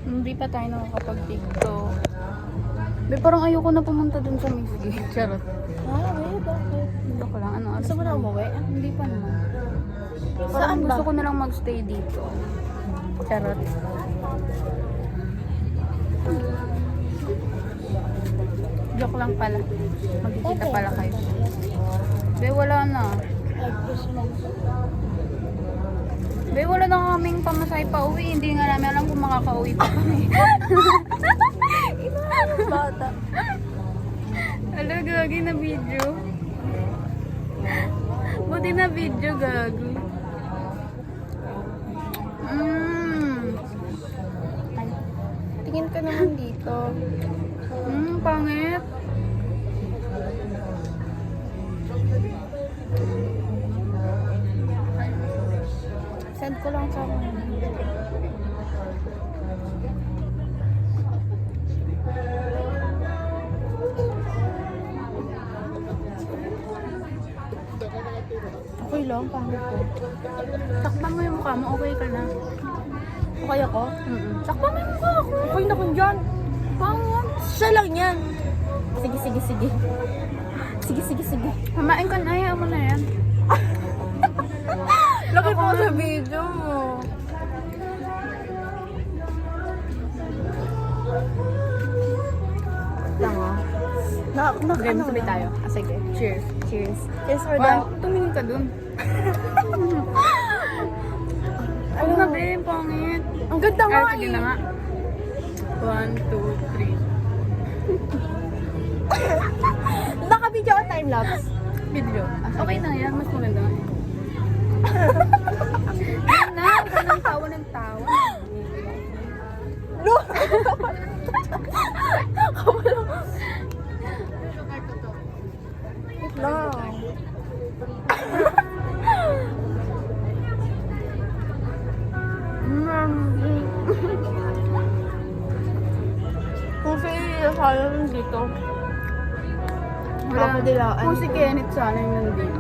Hindi pa tayo nakakapag-TikTok. Be, parang ayoko na pumunta dun sa Misgi. Charot. Wait, bakit? Hindi ko lang. Ano, Gusto mo na umuwi? Hindi pa naman. Saan Parang ba? gusto ko na lang magstay dito. Charot. Joke lang pala. Magkikita pala kayo. Be, wala na. Ay, gusto mo. Be, wala na kaming pamasahe pa uwi. Hindi nga namin alam kung makaka-uwi pa kami. Bata. Hala, gagi na video. Buti na video, gago. Ay, tingin ka naman dito. Pangit. Send ko lang sa akin. Okay lang, pangit ko. Takpan mo yung mukha mo, okay ka na. Okay ako? Takpan mo yung mukha ko. Okay na kung dyan. Pangit. Siya lang yan. Sige, sige, sige. Sige, sige, sige. Mamain ka na, ayaw mo na yan. Laki po sa video mo. Lang ah. Game, sabay tayo. Ah, sige. Cheers. Cheers. Cheers for the... Tumingin ka dun. Ano na, babe? Pangit. Ang ganda nga Ah, sige na nga. 1, 2, 3. Naka-video o time-lapse? Video. Okay na yan. Mas maganda nga yan. Yan na. Huwag ka nang tawa ng tawa. No! Kabalo. Wait lang. Kung sa'yo sayang dito. Wala. Papadilaan. Kung si Kenneth sana yung nandito.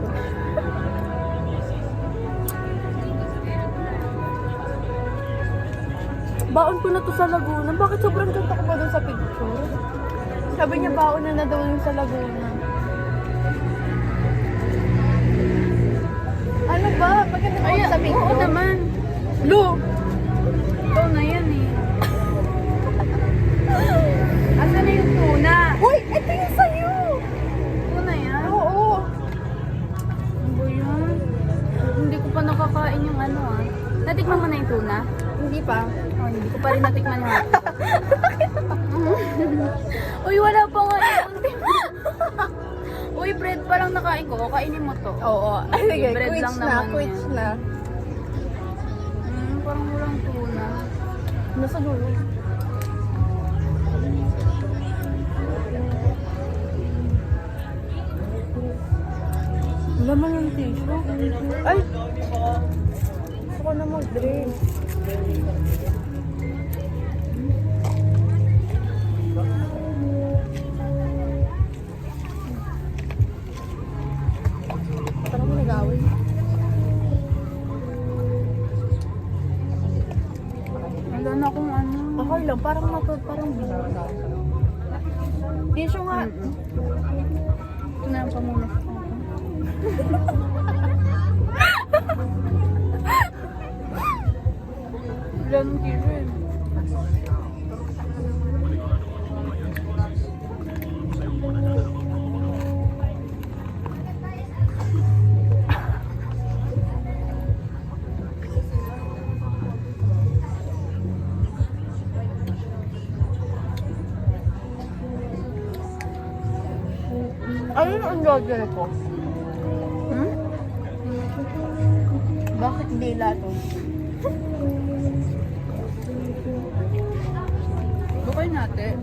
Baon ko na to sa Laguna. Bakit sobrang ganda ko ba doon sa picture? Sabi niya baon na daw yung sa Laguna. Ano ba? Maganda ko sa picture. Oo naman. Lu! Ikaw na yan eh. Asa na yung tuna? Uy! Ito yung sa'yo! Tuna yan? Oo! Ano ba yun? Hindi ko pa nakakain yung ano ah. Natikman mo na yung tuna? Hindi pa. Oh, hindi ko pa rin natikman yung Uy, wala pa nga yung Uy, bread pa lang nakain ko. Kainin mo to. Oo. Ay, sige. Bread Quits lang na. naman Quits yan. na. Parang walang tuna. Nasa dulo. Laman yung tissue. Ay! Gusto ko na mag-drink. Parang mo nag-away. Wala na akong ano. Okay lang, parang parang tissue nga. Ito na lang pa muna. Wala nang tissue eh. Ano yung unloader ko? Bakit dila to? Bukay natin.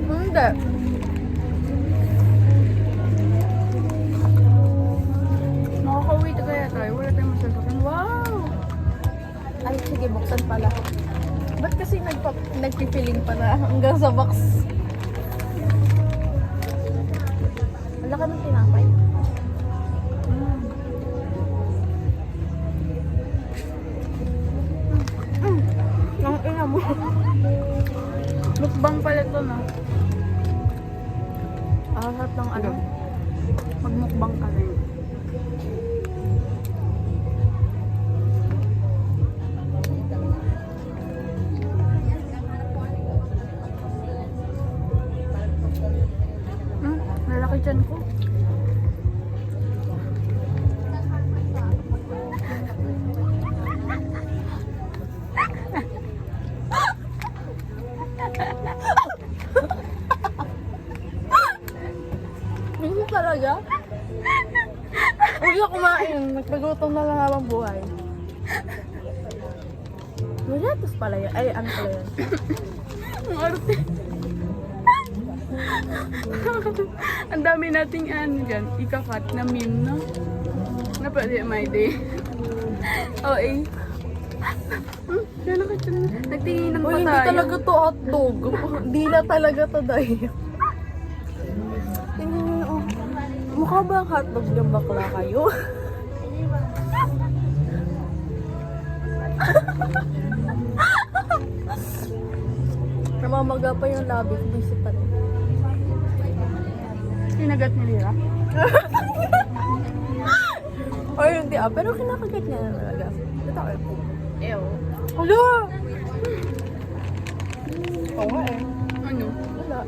Hindi. Makaka-uwi na kaya tayo. Wala tayong masasakyan. Wow! Ay, sige, buksan pala. Ba't kasi nagpipiling pa na hanggang sa box? Wala ka ng tinapay? mo. Mukbang pala to, no? Lahat ng ano. Magmukbang ka rin. Lalaki dyan ko. Minsan talaga. Huwag na kumain. Nagpagutom na lang habang buhay. Lunetos pala yan. Ay, ano pala yan? Ang arte. Ang dami nating ano dyan, ikakat na meme, no? Na pwede my day. Oh, eh. Lalaki dyan. Nagtingin ng Uy, hindi patayo. talaga to hotdog. Hindi na talaga to dahil. Tingnan nyo, oh. Mukha ba ang hotdog ng bakla kayo? Namamaga pa yung labi ko. Busy pa rin. Kinagat ni Lira. Or hindi pero kinakagat niya na talaga. Ito ay po. Ew. Hala! Oo nga eh. Ano? Wala.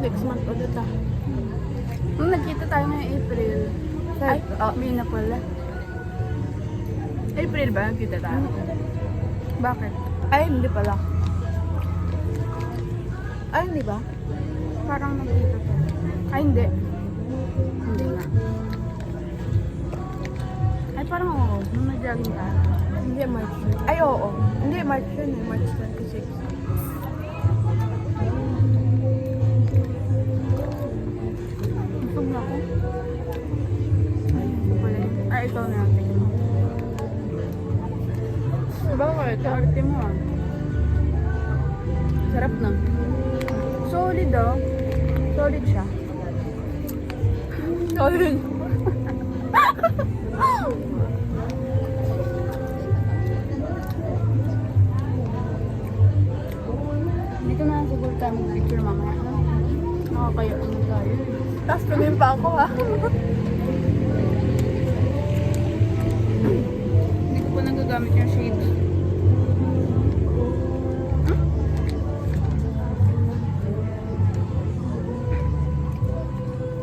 Next month ulit ah. Nung nagkita tayo ngayong April. Ay, May na pala. April ba nagkita tayo? Bakit? Ay, hindi pala. Ay, hindi ba? Parang nagkita tayo. Ay, hindi. Hindi nga. Ay, parang oo. Nung nag-jogging tayo. Hindi, March. Ay, oo. Hindi, March yun eh. March 26. Busog na ako. Ay, ito pala yun. Ay, ikaw na natin. Bakit? Arte mo ah. Sarap na. Solid oh. Solid siya. Solid. Dito na siguro tayo mag-picture mamaya. Nakakaya ano tayo. Tapos tumim pa ako ha. Hindi ko pa nagagamit yung shades.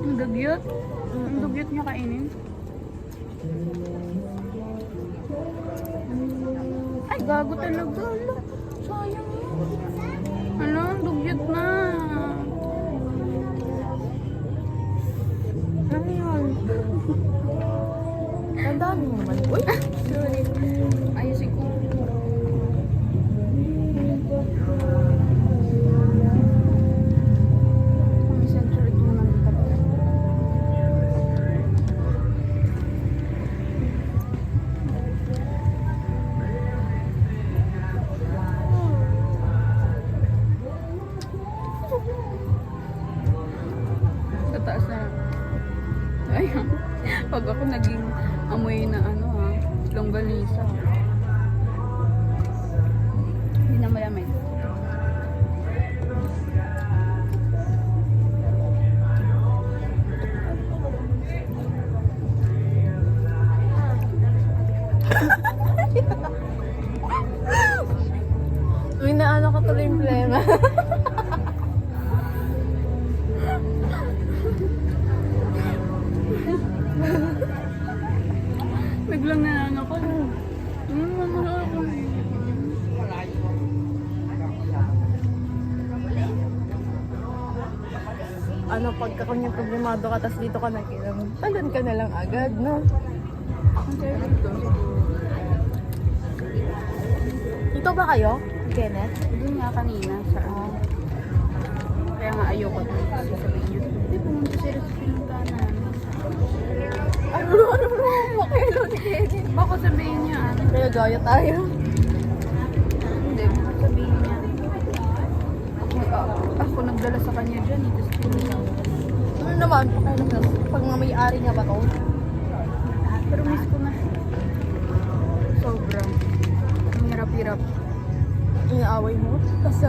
Ang dugyot. Ang dugyot niya kainin. Ay, gago talaga. Ala, sayang yun. Ano? Ang dugyot na. Ano yun? Ang dami naman. Uy! Sorry. Ayusin ko. Ang century ko naman talaga. Sa taas na lang. Ayun. Pag ako naging amoy na ano ha, longganisa. Hindi na malamig. Uy, naano ka tuloy yung plema. Biglang na ako. Mamara ako eh. Ano, pagka kunyang problemado ka, tas dito ka nag-inom, talon ka na lang agad, no? Ang sarap dito. Dito ba kayo, Kenneth? Doon nga kanina sa Ah. Kaya Kaya nga ayoko na. Kasi sabihin niyo, hindi pumunta sila sa pinuntahan namin. Makilo ni Kenny. Baka sabihin niya, Kaya gaya tayo. hindi, baka sabihin niya. Ako nagdala sa kanya dyan, tapos pinunta. Ano naman, pag nga may-ari niya ba to? Pero miss ko na. Sobrang. Ang hirap-hirap. Inaaway mo? Kasi,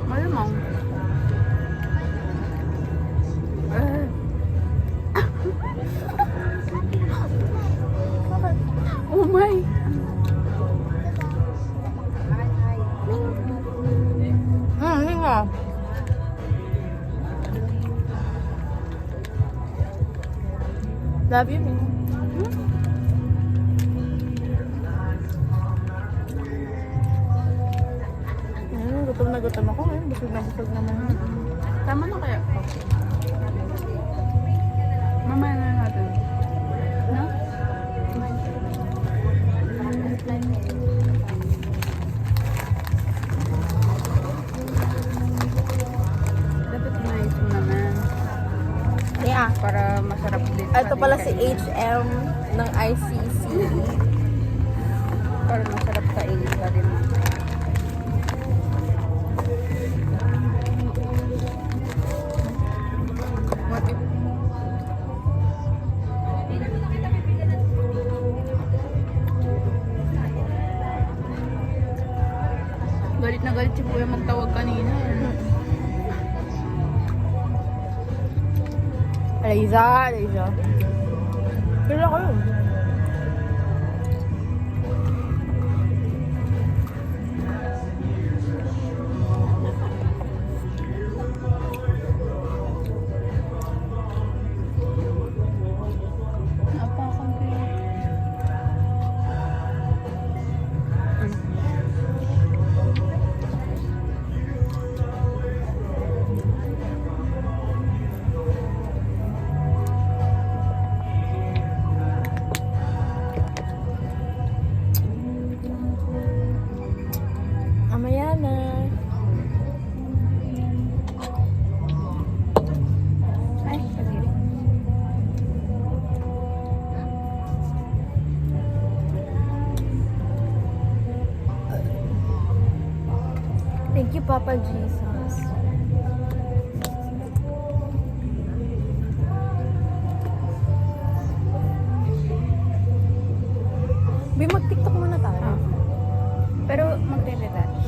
Malamang. Oh my! hindi nga. Love you, Ming. Gutom na gutom ako eh. Busog na busog naman. Tama na kaya? Mamaya na natin. No? Dapat mais mo naman. Yeah. Para masarap din. Ito pala si HM ng ICC. Para masarap kainin ka rin. What if... Galit na galit si Kuya magtawag kanina. Eliza. Kaya ko yun. Napakan ko yun. Amaya na. Ay, kadiri. Thank you, Papa Jesus. Bi, mag-tiktok muna tayo. Pero magre-retouch.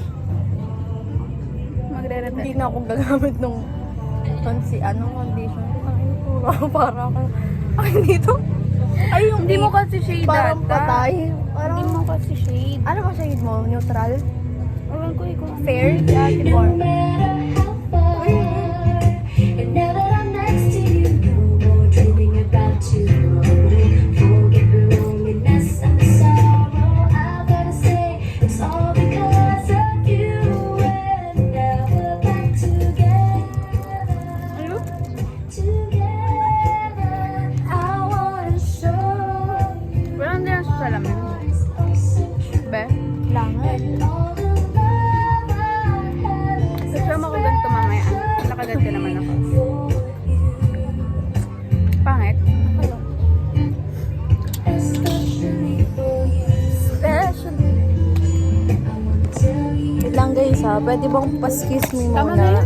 Magre-retouch. Hindi na ako gagamit ng condition. Ay, puro para ako. Ay, dito. Ay, yung Hindi mo kasi shade parang data. patay. Parang, Hindi mo kasi shade. ano ba shade mo? Neutral? Alam ko ikaw. Fair? Yeah, Timor. And now that I'm next to you, no more dreaming about you. Forget the loneliness and the sorrow. I gotta say, it's all because of you. And now we're back together. Together, I wanna show you. Pero hindi na sa salamin. It's all so true. Be? Langan. All the love I have is Kasama ko ganito mamaya. Nakaganti naman ako. Pangit? especially for you. Especially. I wanna tell you. Wait lang guys ha, pwede bang paskis me Tama na muna? yun.